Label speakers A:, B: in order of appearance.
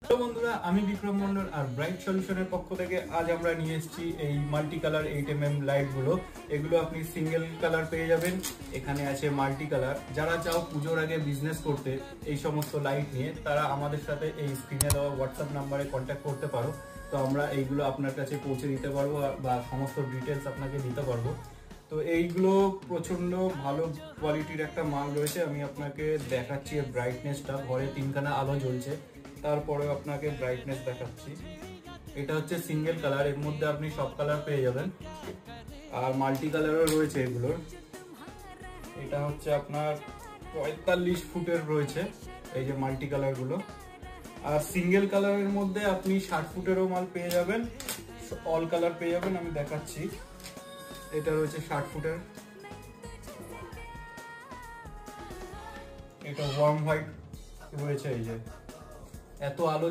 A: তো বন্ধুরা, আমি বিক্রম মন্ডল আর ব্রাইট সলিউশনের পক্ষ থেকে আজ আমরা নিয়ে এসেছি এই মাল্টি কালার 8mm লাইট গুলো। এগুলো আপনি সিঙ্গেল কালার পেয়ে যাবেন, এখানে আছে মাল্টি কালার। যারা চাও পুজোর আগে বিজনেস করতে এই সমস্ত লাইট নিয়ে, তারা আমাদের সাথে এই স্ক্রিনে দেওয়া হোয়াটসঅ্যাপ নাম্বারে কন্ট্যাক্ট করতে পারো। তো আমরা এইগুলো আপনার কাছে পৌঁছে দিতে পারবো বা সমস্ত ডিটেলস আপনাকে দিতে পারবো। তো এইগুলো প্রচন্ড ভালো কোয়ালিটির একটা মাল রয়েছে। আমি আপনাকে দেখাচ্ছি এর ব্রাইটনেসটা। ঘরে 3খানা আলো জ্বলছে, তারপরে আপনাকে ব্রাইটনেস দেখাচ্ছি। এটা হচ্ছে সিঙ্গেল কালার, এর মধ্যে আপনি সব কালার পেয়ে যাবেন। আর মাল্টি কালারও রয়েছে এগুলোর। এটা হচ্ছে আপনার 45 ফুটের রয়েছে এই যে মাল্টি কালার গুলো। আর সিঙ্গেল কালারের মধ্যে আপনি 60 ফুটেরও মাল পেয়ে যাবেন, অল কালার পেয়ে যাবেন। আমি দেখাচ্ছি, এটা রয়েছে 60 ফুটের। এটা ওয়ার্ম হোয়াইট রয়েছে। এই যে এত আলো